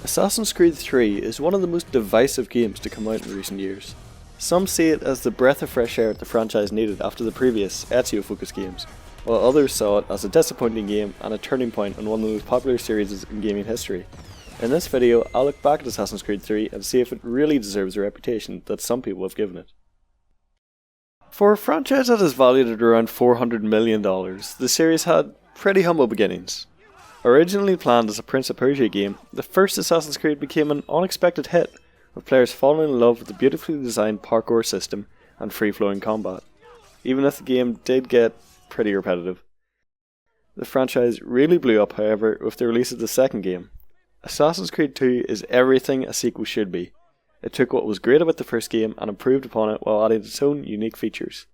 Assassin's Creed 3 is one of the most divisive games to come out in recent years. Some see it as the breath of fresh air the franchise needed after the previous Ezio-focused games, while others saw it as a disappointing game and a turning point on one of the most popular series in gaming history. In this video, I'll look back at Assassin's Creed 3 and see if it really deserves the reputation that some people have given it. For a franchise that is valued at around $400 million, the series had pretty humble beginnings. Originally planned as a Prince of Persia game, the first Assassin's Creed became an unexpected hit, with players falling in love with the beautifully designed parkour system and free-flowing combat, even if the game did get pretty repetitive. The franchise really blew up, however, with the release of the second game. Assassin's Creed 2 is everything a sequel should be. It took what was great about the first game and improved upon it while adding its own unique features.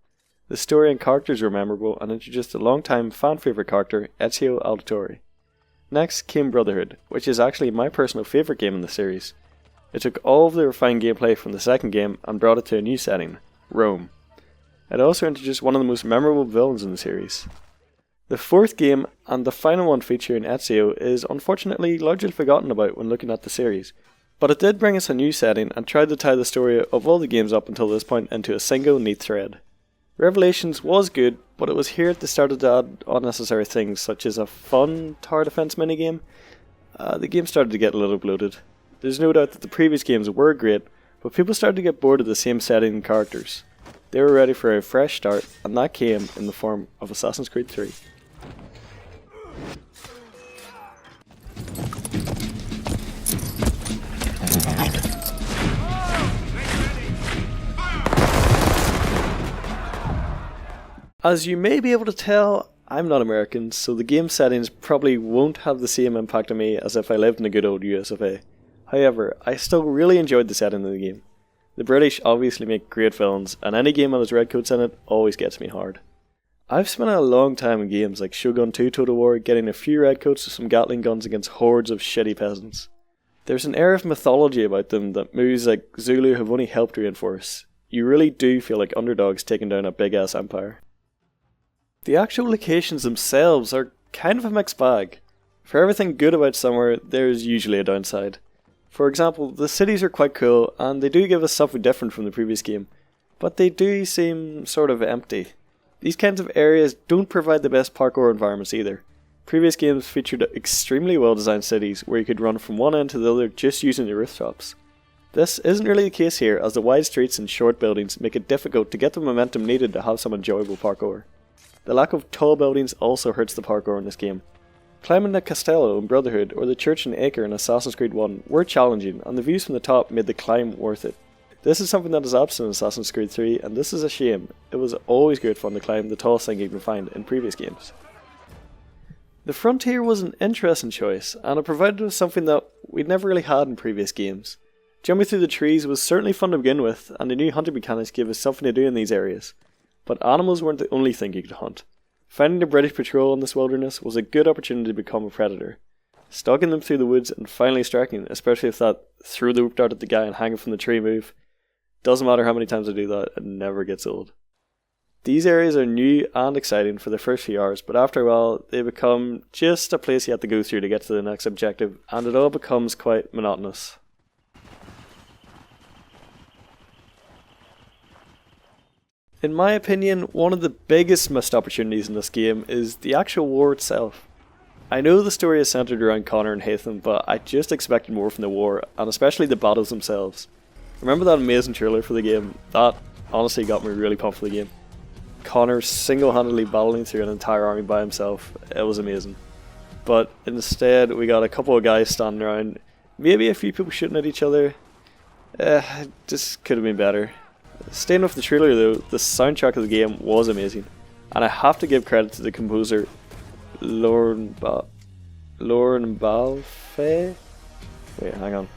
The story and characters were memorable and introduced a long-time fan-favourite character, Ezio Auditore. Next came Brotherhood, which is actually my personal favourite game in the series. It took all of the refined gameplay from the second game and brought it to a new setting, Rome. It also introduced one of the most memorable villains in the series. The fourth game, and the final one featuring Ezio, is unfortunately largely forgotten about when looking at the series, but it did bring us a new setting and tried to tie the story of all the games up until this point into a single neat thread. Revelations was good, but it was here at the start to add unnecessary things such as a fun tower defense minigame. The game started to get a little bloated. There's no doubt that the previous games were great, but people started to get bored of the same setting and characters. They were ready for a fresh start, and that came in the form of Assassin's Creed 3. As you may be able to tell, I'm not American, so the game settings probably won't have the same impact on me as if I lived in the good old US of A. However, I still really enjoyed the setting of the game. The British obviously make great villains, and any game that has redcoats in it always gets me hard. I've spent a long time in games like Shogun 2 Total War getting a few redcoats with some Gatling guns against hordes of shitty peasants. There's an air of mythology about them that moves like Zulu have only helped reinforce. You really do feel like underdogs taking down a big ass empire. The actual locations themselves are kind of a mixed bag. For everything good about somewhere, there's usually a downside. For example, the cities are quite cool, and they do give us something different from the previous game, but they do seem sort of empty. These kinds of areas don't provide the best parkour environments either. Previous games featured extremely well designed cities where you could run from one end to the other just using the rooftops. This isn't really the case here, as the wide streets and short buildings make it difficult to get the momentum needed to have some enjoyable parkour. The lack of tall buildings also hurts the parkour in this game. Climbing the Castello in Brotherhood or the church in Acre in Assassin's Creed 1 were challenging, and the views from the top made the climb worth it. This is something that is absent in Assassin's Creed 3, and this is a shame. It was always great fun to climb the tallest thing you can find in previous games. The Frontier was an interesting choice, and it provided us something that we'd never really had in previous games. Jumping through the trees was certainly fun to begin with, and the new hunting mechanics gave us something to do in these areas. But animals weren't the only thing you could hunt. Finding the British patrol in this wilderness was a good opportunity to become a predator. Stalking them through the woods and finally striking, especially if that throw the rope dart at the guy and hanging from the tree move. Doesn't matter how many times I do that, it never gets old. These areas are new and exciting for the first few hours, but after a while they become just a place you have to go through to get to the next objective, and it all becomes quite monotonous. In my opinion, one of the biggest missed opportunities in this game is the actual war itself. I know the story is centered around Connor and Haytham, but I just expected more from the war, and especially the battles themselves. Remember that amazing trailer for the game? That honestly got me really pumped for the game. Connor single-handedly battling through an entire army by himself. It was amazing. But instead, we got a couple of guys standing around, maybe a few people shooting at each other. It just could have been better. Staying with the trailer though, the soundtrack of the game was amazing, and I have to give credit to the composer Lorne Balfe? Wait, hang on.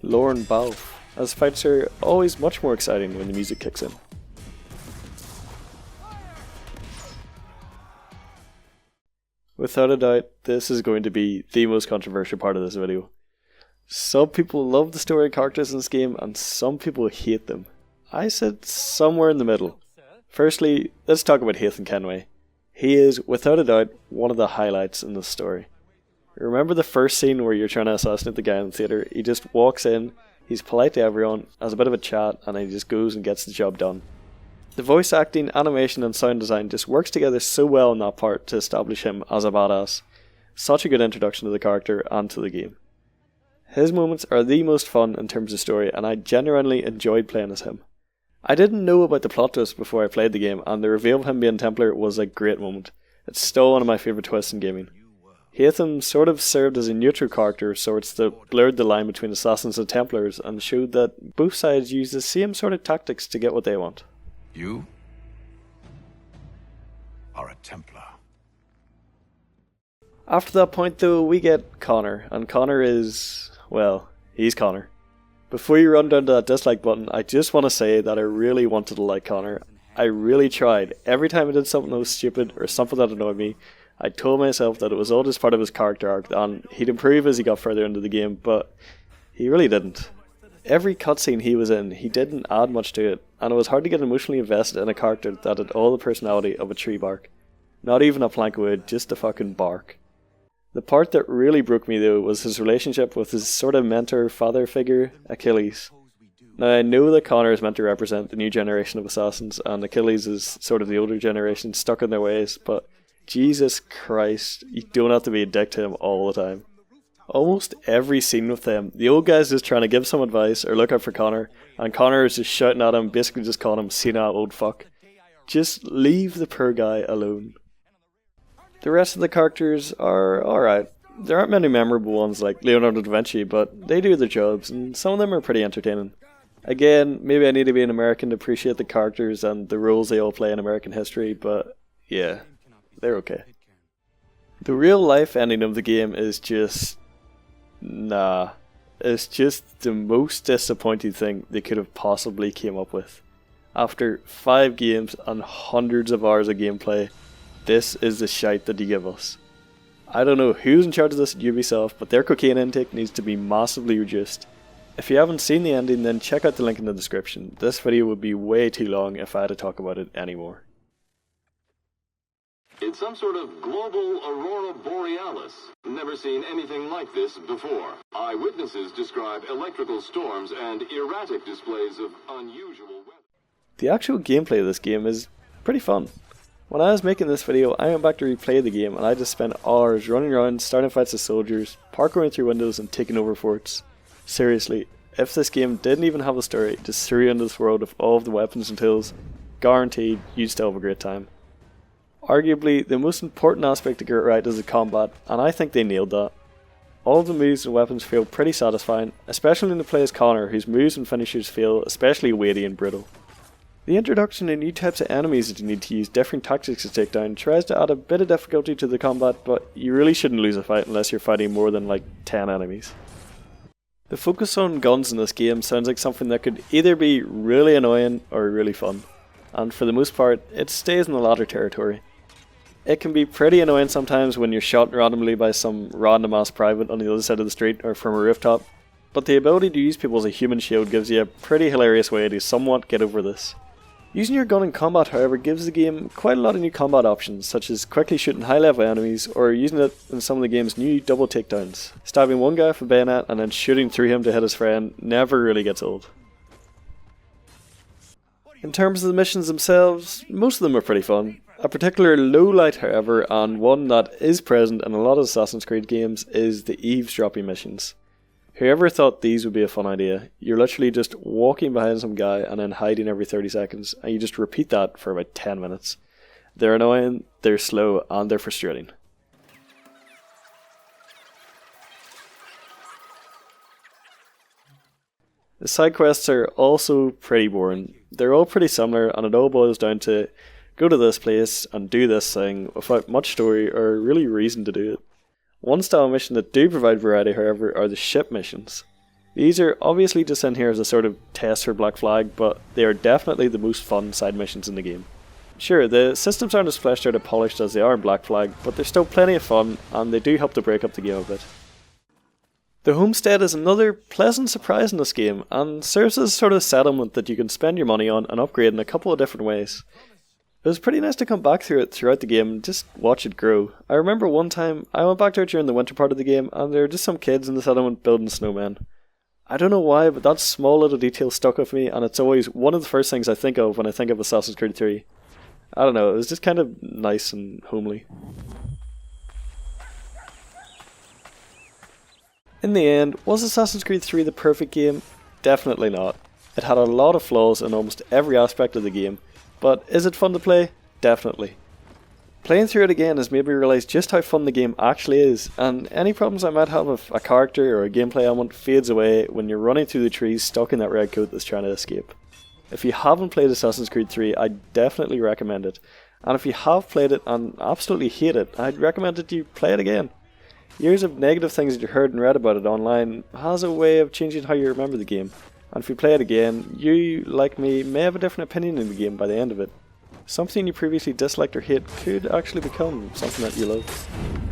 Lorne Balfe, as fights are always much more exciting when the music kicks in. Without a doubt, this is going to be the most controversial part of this video. Some people love the story characters in this game, and some people hate them. I sit somewhere in the middle. Firstly, let's talk about Haytham Kenway. He is, without a doubt, one of the highlights in this story. Remember the first scene where you're trying to assassinate the guy in the theatre? He just walks in, he's polite to everyone, has a bit of a chat, and then he just goes and gets the job done. The voice acting, animation and sound design just works together so well in that part to establish him as a badass. Such a good introduction to the character and to the game. His moments are the most fun in terms of story, and I genuinely enjoyed playing as him. I didn't know about the plot twist before I played the game, and the reveal of him being Templar was a great moment. It's still one of my favourite twists in gaming. Hatham sort of served as a neutral character of sorts that blurred the line between assassins and Templars and showed that both sides use the same sort of tactics to get what they want. You are a Templar. After that point though, we get Connor, and Connor is, well, he's Connor. Before you run down to that dislike button, I just want to say that I really wanted to like Connor. I really tried. Every time I did something that was stupid or something that annoyed me, I told myself that it was all just part of his character arc and he'd improve as he got further into the game, but he really didn't. Every cutscene he was in, he didn't add much to it, and it was hard to get emotionally invested in a character that had all the personality of a tree bark. Not even a plank of wood, just a fucking bark. The part that really broke me though was his relationship with his sort of mentor father figure, Achilles. Now I know that Connor is meant to represent the new generation of assassins and Achilles is sort of the older generation stuck in their ways, but Jesus Christ, you don't have to be a dick to him all the time. Almost every scene with them, the old guy's just trying to give some advice or look out for Connor, and Connor is just shouting at him, basically just calling him senile old fuck. Just leave the poor guy alone. The rest of the characters are alright. There aren't many memorable ones like Leonardo da Vinci, but they do their jobs, and some of them are pretty entertaining. Again, maybe I need to be an American to appreciate the characters and the roles they all play in American history, but yeah, they're okay. The real life ending of the game is just... nah. It's just the most disappointing thing they could have possibly came up with. After 5 games and hundreds of hours of gameplay, this is the shite that you give us. I don't know who's in charge of this at Ubisoft, but their cocaine intake needs to be massively reduced. If you haven't seen the ending, then check out the link in the description. This video would be way too long if I had to talk about it anymore. It's some sort of global aurora borealis. Never seen anything like this before. Eyewitnesses describe electrical storms and erratic displays of unusual weather. The actual gameplay of this game is pretty fun. When I was making this video, I went back to replay the game and I just spent hours running around, starting fights with soldiers, parkouring through windows and taking over forts. Seriously, if this game didn't even have a story, just threw you into this world of all of the weapons and tools, guaranteed you'd still have a great time. Arguably, the most important aspect to get right is the combat, and I think they nailed that. All of the moves and weapons feel pretty satisfying, especially when you play as Connor, whose moves and finishers feel especially weighty and brittle. The introduction of new types of enemies that you need to use different tactics to take down tries to add a bit of difficulty to the combat, but you really shouldn't lose a fight unless you're fighting more than like 10 enemies. The focus on guns in this game sounds like something that could either be really annoying or really fun, and for the most part, it stays in the latter territory. It can be pretty annoying sometimes when you're shot randomly by some random ass private on the other side of the street or from a rooftop, but the ability to use people as a human shield gives you a pretty hilarious way to somewhat get over this. Using your gun in combat, however, gives the game quite a lot of new combat options, such as quickly shooting high level enemies or using it in some of the game's new double takedowns. Stabbing one guy with a bayonet and then shooting through him to hit his friend never really gets old. In terms of the missions themselves, most of them are pretty fun. A particular lowlight, however, and one that is present in a lot of Assassin's Creed games, is the eavesdropping missions. Whoever thought these would be a fun idea? You're literally just walking behind some guy and then hiding every 30 seconds, and you just repeat that for about 10 minutes. They're annoying, they're slow, and they're frustrating. The side quests are also pretty boring. They're all pretty similar, and it all boils down to go to this place and do this thing without much story or really reason to do it. One style mission that do provide variety, however, are the ship missions. These are obviously just in here as a sort of test for Black Flag, but they are definitely the most fun side missions in the game. Sure, the systems aren't as fleshed out or polished as they are in Black Flag, but they're still plenty of fun, and they do help to break up the game a bit. The homestead is another pleasant surprise in this game, and serves as a sort of settlement that you can spend your money on and upgrade in a couple of different ways. It was pretty nice to come back through it throughout the game and just watch it grow. I remember one time I went back to it during the winter part of the game and there were just some kids in the settlement building snowmen. I don't know why, but that small little detail stuck with me, and it's always one of the first things I think of when I think of Assassin's Creed 3. I don't know, it was just kind of nice and homely. In the end, was Assassin's Creed 3 the perfect game? Definitely not. It had a lot of flaws in almost every aspect of the game, but is it fun to play? Definitely. Playing through it again has made me realise just how fun the game actually is, and any problems I might have with a character or a gameplay element fades away when you're running through the trees stuck in that red coat that's trying to escape. If you haven't played Assassin's Creed 3, I definitely recommend it, and if you have played it and absolutely hate it, I'd recommend that you play it again. Years of negative things that you heard and read about it online has a way of changing how you remember the game, and if you play it again, you, like me, may have a different opinion in the game by the end of it. Something you previously disliked or hate could actually become something that you love.